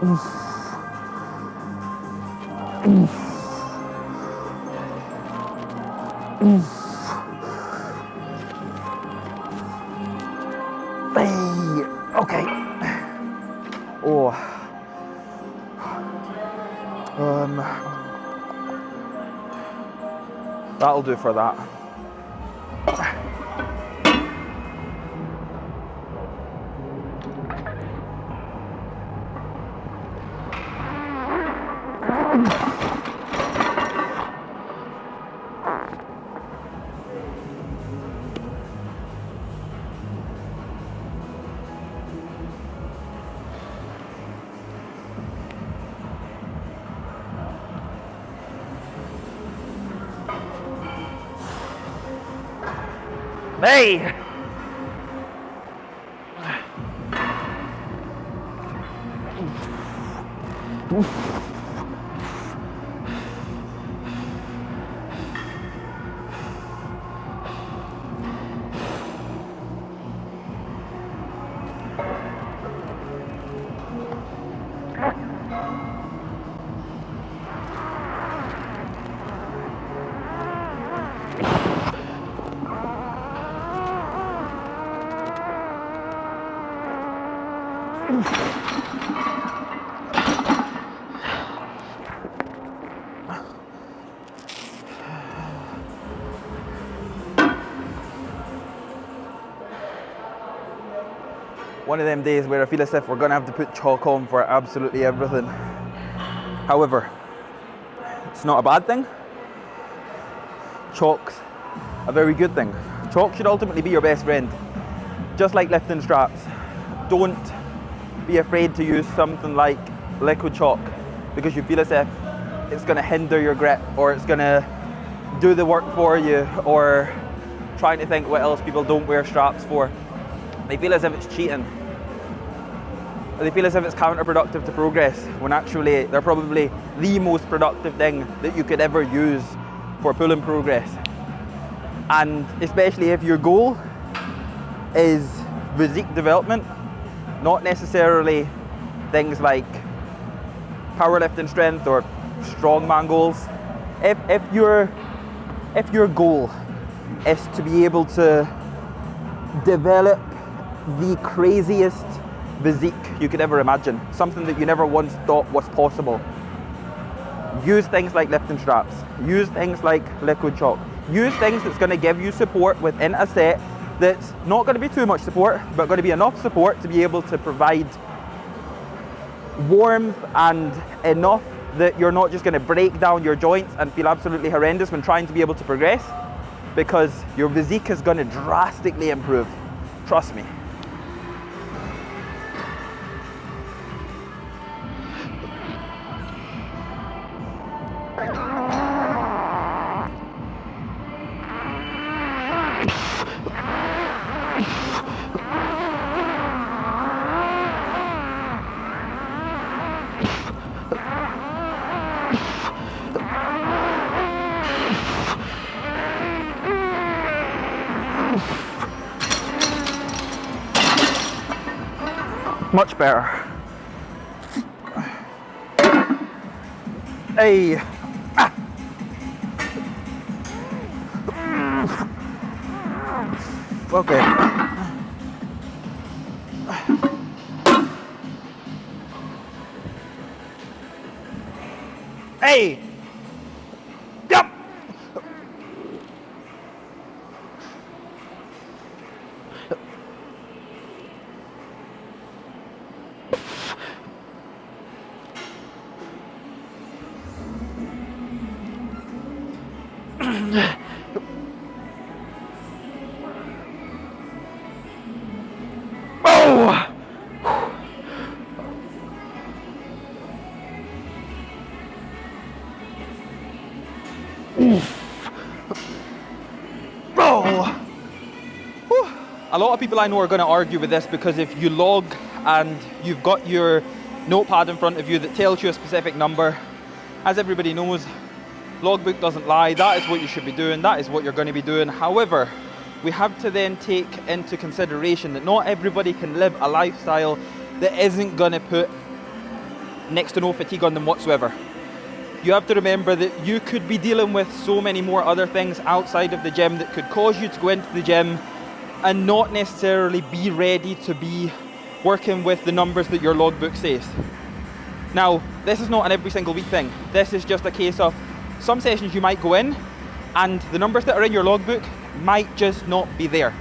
Hey, okay. Oh. That'll do for that. Hey! One of them days where I feel as if we're going to have to put chalk on for absolutely everything. However, it's not a bad thing. Chalk's a very good thing. Chalk should ultimately be your best friend. Just like lifting straps. Don't be afraid to use something like liquid chalk because you feel as if it's going to hinder your grip or it's going to do the work for you, or trying to think what else people don't wear straps for. They feel as if it's cheating. They feel as if it's counterproductive to progress, when actually they're probably the most productive thing that you could ever use for pulling progress. And especially if your goal is physique development, not necessarily things like powerlifting strength or strongman goals. If your goal is to be able to develop the craziest physique you could ever imagine, something that you never once thought was possible, use things like lifting straps, use things like liquid chalk, use things that's going to give you support within a set that's not going to be too much support, but going to be enough support to be able to provide warmth and enough that you're not just going to break down your joints and feel absolutely horrendous when trying to be able to progress, because your physique is going to drastically improve. Trust me. Much better. Hey. Ah. Okay. Hey. Yep. Oh! Oh! A lot of people I know are going to argue with this, because if you log and you've got your notepad in front of you that tells you a specific number, as everybody knows, logbook doesn't lie. That is what you should be doing. That is what you're going to be doing. However, we have to then take into consideration that not everybody can live a lifestyle that isn't going to put next to no fatigue on them whatsoever. You have to remember that you could be dealing with so many more other things outside of the gym that could cause you to go into the gym and not necessarily be ready to be working with the numbers that your logbook says. Now, this is not an every single week thing. This is just a case of some sessions you might go in and the numbers that are in your logbook might just not be there.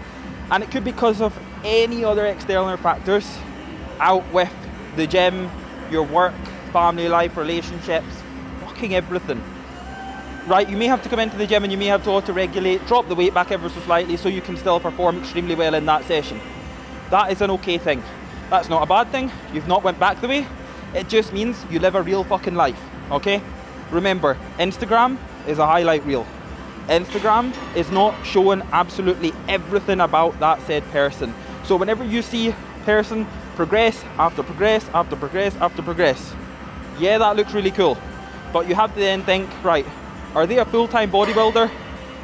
And it could be because of any other external factors out with the gym, your work, family life, relationships, fucking everything. Right, you may have to come into the gym and you may have to auto-regulate, drop the weight back ever so slightly so you can still perform extremely well in that session. That is an okay thing. That's not a bad thing. You've not went back the way. It just means you live a real fucking life, okay? Remember, Instagram is a highlight reel. Instagram is not showing absolutely everything about that said person. So whenever you see person progress after progress after progress after progress, yeah, that looks really cool. But you have to then think, right, are they a full-time bodybuilder?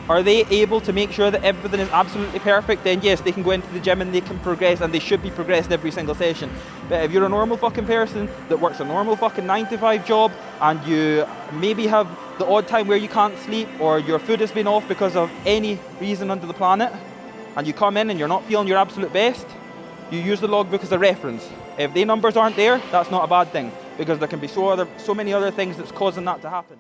Are they able to make sure that everything is absolutely perfect? Then yes, they can go into the gym and they can progress, and they should be progressing every single session. But if you're a normal fucking person that works a normal fucking 9-to-5 job, and you maybe have the odd time where you can't sleep, or your food has been off because of any reason under the planet, and you come in and you're not feeling your absolute best, you use the logbook as a reference. If the numbers aren't there, that's not a bad thing, because there can be so many other things that's causing that to happen.